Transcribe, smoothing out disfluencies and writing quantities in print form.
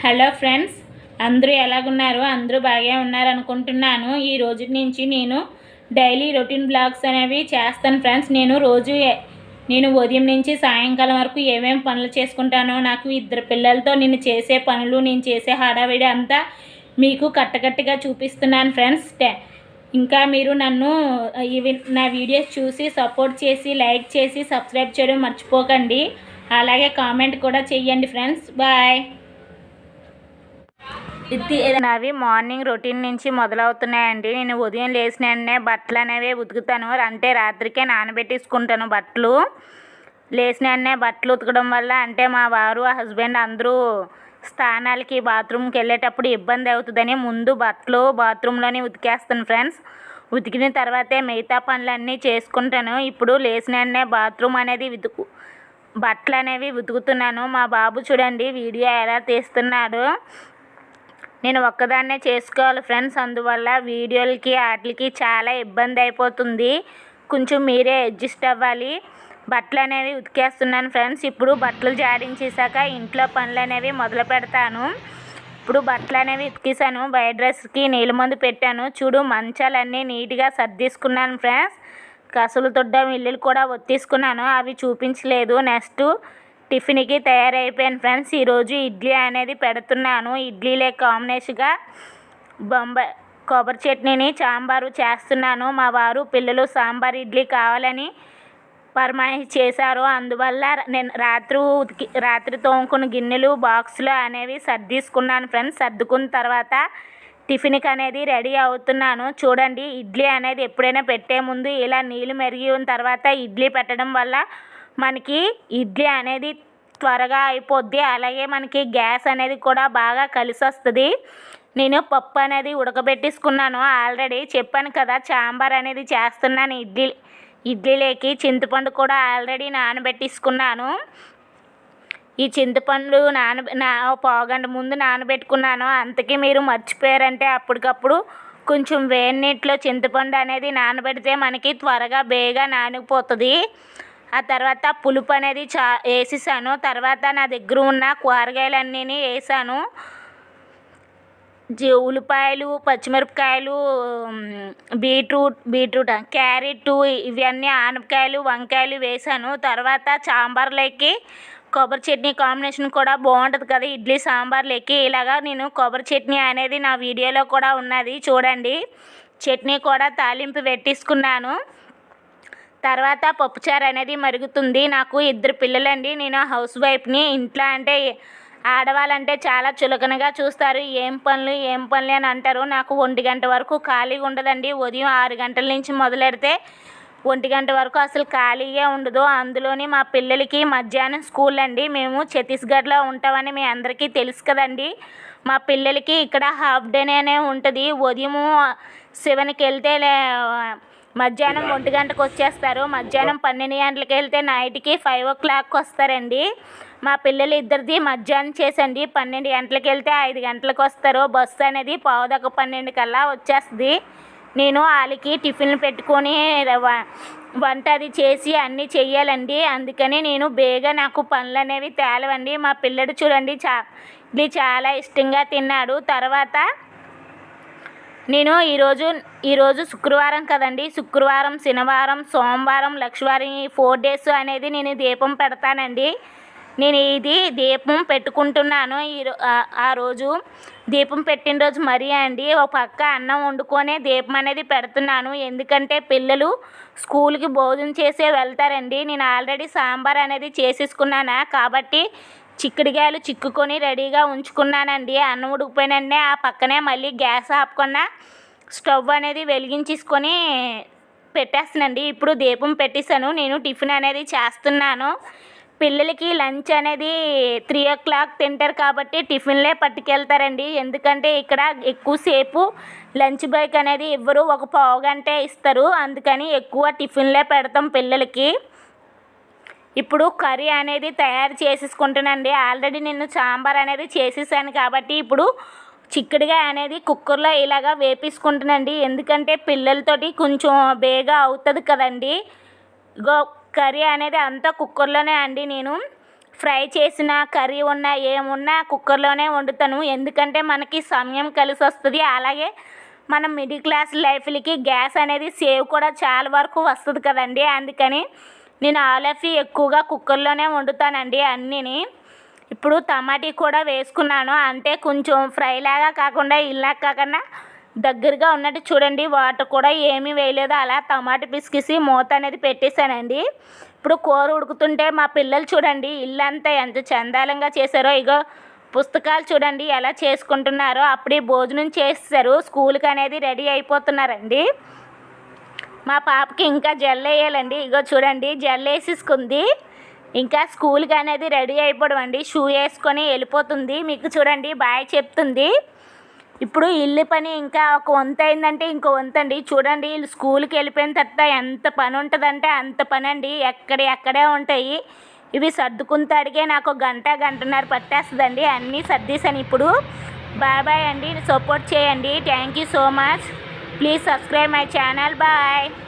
Hello friends, అందరూ ఎలాగున్నారు? అందరూ బాగా ఉన్నారు అనుకుంటున్నాను. ఈ రోజు నుంచి నేను డైలీ రొటీన్ బ్లాగ్స్ అనేవి చేస్తాను ఫ్రెండ్స్. నేను ఉదయం నుంచి సాయంకాలం వరకు ఏమేమి పనులు చేసుకుంటానో, నాకు ఇద్దరు పిల్లలతో నేను చేసే పనులు, నేను చేసే హడావిడి అంతా మీకు కట్టకట్టుగా చూపిస్తున్నాను ఫ్రెండ్స్. ఇంకా మీరు నన్ను నా వీడియోస్ చూసి సపోర్ట్ చేసి, లైక్ చేసి, సబ్స్క్రైబ్ చేయడం మర్చిపోకండి. అలాగే కామెంట్ కూడా చెయ్యండి ఫ్రెండ్స్. బాయ్. నావి మార్నింగ్ రొటీన్ నుంచి మొదలవుతున్నాయండి. నేను ఉదయం లేచిన వెంటనే బట్టలు అనేవి ఉతుకుతాను. అంటే రాత్రికే నానబెట్టేసుకుంటాను బట్టలు. లేచిన వెంటనే బట్టలు ఉతకడం వల్ల అంటే మా వారు హస్బెండ్ అందరూ స్థానాలకి బాత్రూమ్కి వెళ్ళేటప్పుడు ఇబ్బంది అవుతుందని ముందు బట్టలు బాత్రూంలోనే ఉతికేస్తాను ఫ్రెండ్స్. ఉతికిన తర్వాతే మిగతా పనులన్నీ చేసుకుంటాను. ఇప్పుడు లేచిన వెంటనే బాత్రూమ్ అనేది బట్టలు అనేవి ఉతుకుతున్నాను. మా బాబు చూడండి వీడియో ఎలా తీస్తున్నాడు. నేను ఒక్కదాన్నే చేసుకోవాలి ఫ్రెండ్స్. అందువల్ల వీడియోలకి వాటికి చాలా ఇబ్బంది అయిపోతుంది. కొంచెం మీరే అడ్జస్ట్ అవ్వాలి. బట్టలు అనేవి ఉతికేస్తున్నాను ఫ్రెండ్స్. ఇప్పుడు బట్టలు జాడించేసాక ఇంట్లో పనులు అనేవి మొదలు పెడతాను. ఇప్పుడు బట్టలు అనేవి ఉతికేసాను. బయట డ్రెస్కి నీళ్ళ మందు పెట్టాను. చూడు మంచాలన్నీ నీట్గా సర్దేసుకున్నాను ఫ్రెండ్స్. కసులు తొడ్డం ఇల్లులు కూడా ఒత్తేసుకున్నాను. అవి చూపించలేదు. నెక్స్ట్ టిఫిన్కి తయారైపోయాను ఫ్రెండ్స్. ఈరోజు ఇడ్లీ అనేది పెడుతున్నాను. ఇడ్లీలే కాంబినేషన్గా కొబ్బరి చట్నీని సాంబారు చేస్తున్నాను. మా వారు పిల్లలు సాంబార్ ఇడ్లీ కావాలని ఫర్మాయిష్ చేశారు. అందువల్ల నేను రాత్రి తోముకున్న గిన్నెలు బాక్సులు అనేవి సర్దేసుకున్నాను ఫ్రెండ్స్. సర్దుకున్న తర్వాత టిఫిన్కి అనేది రెడీ అవుతున్నాను. చూడండి ఇడ్లీ అనేది ఎప్పుడైనా పెట్టే ముందు ఇలా నీళ్ళు మరిగిన తర్వాత ఇడ్లీ పెట్టడం వల్ల మనకి ఇడ్లీ అనేది త్వరగా అయిపోద్ది. అలాగే మనకి గ్యాస్ అనేది కూడా బాగా కలిసి వస్తుంది. నేను పప్పు అనేది ఉడకబెట్టేసుకున్నాను. ఆల్రెడీ చెప్పాను కదా సాంబార్ అనేది చేస్తున్నాను. ఇడ్లీలోకి చింతపండు కూడా ఆల్రెడీ నానబెట్టేసుకున్నాను. ఈ చింతపండు పావుగంట ముందు నానబెట్టుకున్నాను. అంతకీ మీరు మర్చిపోయారంటే అప్పటికప్పుడు కొంచెం వేడి నీటిలో చింతపండు అనేది నానబెడితే మనకి త్వరగా బేగా నానిపోతుంది. ఆ తర్వాత పులుపు అనేది వేసేసాను. తర్వాత నా దగ్గర ఉన్న కూరగాయలన్నీ వేసాను. ఉల్లిపాయలు, పచ్చిమిరపకాయలు, బీట్రూట్, క్యారెట్, ఇవన్నీ ఆనపకాయలు, వంకాయలు వేసాను. తర్వాత సాంబార్లోకి కొబ్బరి చట్నీ కాంబినేషన్ కూడా బాగుంటుంది కదా ఇడ్లీ సాంబార్లోకి. ఇలాగా నేను కొబ్బరి చట్నీ అనేది నా వీడియోలో కూడా ఉన్నది చూడండి. చట్నీ కూడా తాలింపు పెట్టేసుకున్నాను. తర్వాత పప్పుచారు అనేది మరుగుతుంది. నాకు ఇద్దరు పిల్లలండి. నేను హౌస్ వైఫ్ని. ఇంట్లో అంటే ఆడవాళ్ళంటే చాలా చులకనగా చూస్తారు. ఏం పనులు అని అంటారు. నాకు 1 గంట వరకు ఖాళీగా ఉండదండి. ఉదయం 6 గంటల నుంచి మొదలెడితే 1 గంట వరకు అసలు ఖాళీగా ఉండదు. అందులోని మా పిల్లలకి మధ్యాహ్నం స్కూల్ అండి. మేము ఛత్తీస్గఢ్లో ఉంటామని మీ అందరికీ తెలుసు కదండి. మా పిల్లలకి ఇక్కడ హాఫ్ డేనే ఉంటుంది. ఉదయము 7కి వెళ్తే మధ్యాహ్నం 1 గంటకు వచ్చేస్తారు. మధ్యాహ్నం 12 గంటలకు వెళ్తే నైట్కి 5 o'clock వస్తారండి. మా పిల్లలు ఇద్దరిది మధ్యాహ్నం చేసండి. 12 గంటలకు వెళ్తే 5 గంటలకు వస్తారు. బస్సు అనేది 11:12 కల్లా వచ్చేస్తుంది. నేను వాళ్ళకి టిఫిన్లు పెట్టుకొని వంట అది చేసి అన్నీ చెయ్యాలండి. అందుకని నేను నాకు పనులు అనేవి తేలవండి. మా పిల్లడు చూడండి ఇది చాలా ఇష్టంగా తిన్నాడు. తర్వాత నేను ఈరోజు శుక్రవారం కదండి. శుక్రవారం, శనివారం, సోమవారం, లక్షవారం 4 days అనేది నేను దీపం పెడతానండి. నేను ఇది దీపం పెట్టుకుంటున్నాను. ఆ రోజు దీపం పెట్టిన రోజు మరీ అండి ఒక పక్క అన్నం వండుకొనే దీపం అనేది పెడుతున్నాను. ఎందుకంటే పిల్లలు స్కూల్కి భోజనం చేసే వెళ్తారండి. నేను ఆల్రెడీ సాంబార్ అనేది చేసేసుకున్నాను కాబట్టి చిక్కుడుకాయలు చిక్కుకొని రెడీగా ఉంచుకున్నానండి. అన్నం ఉడికిపోయినండి. ఆ పక్కనే మళ్ళీ గ్యాస్ ఆపకుండా స్టవ్ అనేది వెలిగించేసుకొని పెట్టేస్తానండి. ఇప్పుడు దీపం పెట్టేశాను. నేను టిఫిన్ అనేది చేస్తున్నాను. పిల్లలకి లంచ్ అనేది 3 o'clock తింటారు కాబట్టి టిఫిన్లే పట్టుకెళ్తారండి. ఎందుకంటే ఇక్కడ ఎక్కువసేపు లంచ్ బ్రేక్ అనేది ఇవ్వరు. ఒక పావు గంటే ఇస్తారు. అందుకని ఎక్కువ టిఫిన్లే పెడతాం పిల్లలకి. ఇప్పుడు కర్రీ అనేది తయారు చేసేసుకుంటానండి. ఆల్రెడీ నేను సాంబార్ అనేది చేసేసాను కాబట్టి ఇప్పుడు చిక్కుడుగా అనేది కుక్కర్లో ఇలాగా వేపేసుకుంటానండి. ఎందుకంటే పిల్లలతోటి కొంచెం బేగా అవుతుంది కదండి. కర్రీ అనేది అంతా కుక్కర్లోనే అండి నేను ఫ్రై చేసిన కర్రీ ఉన్నా ఏమున్నా కుక్కర్లోనే వండుతాను. ఎందుకంటే మనకి సమయం కలిసి వస్తుంది. అలాగే మనం మిడిల్ క్లాస్ లైఫ్లకి గ్యాస్ అనేది సేవ్ కూడా చాలా వరకు వస్తుంది కదండి. అందుకని నేను ఆలఫీ ఎక్కువగా కుక్కర్లోనే వండుతానండి అన్నీని. ఇప్పుడు టమాటీ కూడా వేసుకున్నాను. అంటే కొంచెం ఫ్రై లాగా కాకుండా ఇలా కాకుండా దగ్గరగా ఉన్నట్టు చూడండి. వాటర్ కూడా ఏమీ వేయలేదు. అలా టమాటా పిసికేసి మూత అనేది పెట్టేశానండి. ఇప్పుడు కూర ఉడుకుతుంటే మా పిల్లలు చూడండి ఇల్లంతా ఎంత చందాలంగా చేశారో. ఇగో పుస్తకాలు చూడండి ఎలా చేసుకుంటున్నారో. అప్పుడే భోజనం చేస్తారు. స్కూల్కి అనేది రెడీ అయిపోతున్నారండి. మా పాపకి ఇంకా జెల్ వేయాలండి. ఇగో చూడండి జెల్ వేసేసుకుంది. ఇంకా స్కూల్కి అనేది రెడీ అయిపోవడం అండి. షూ వేసుకొని వెళ్ళిపోతుంది. మీకు చూడండి బాయ్ చెప్తుంది. ఇప్పుడు ఇల్లు పని ఇంకా ఒక వంతు అయిందంటే ఇంకో వంతు అండి. చూడండి వీళ్ళు స్కూల్కి వెళ్ళిపోయిన తర్వాత ఎంత పని ఉంటుందంటే అంత పని అండి. ఎక్కడే ఉంటాయి. ఇవి సర్దుకుంటాడికే నాకు గంటన్నర పట్టేస్తుందండి. అన్నీ సర్దేశాను ఇప్పుడు. బాయ్ అండి. సపోర్ట్ చేయండి. Thank you so much. Please subscribe my channel. Bye.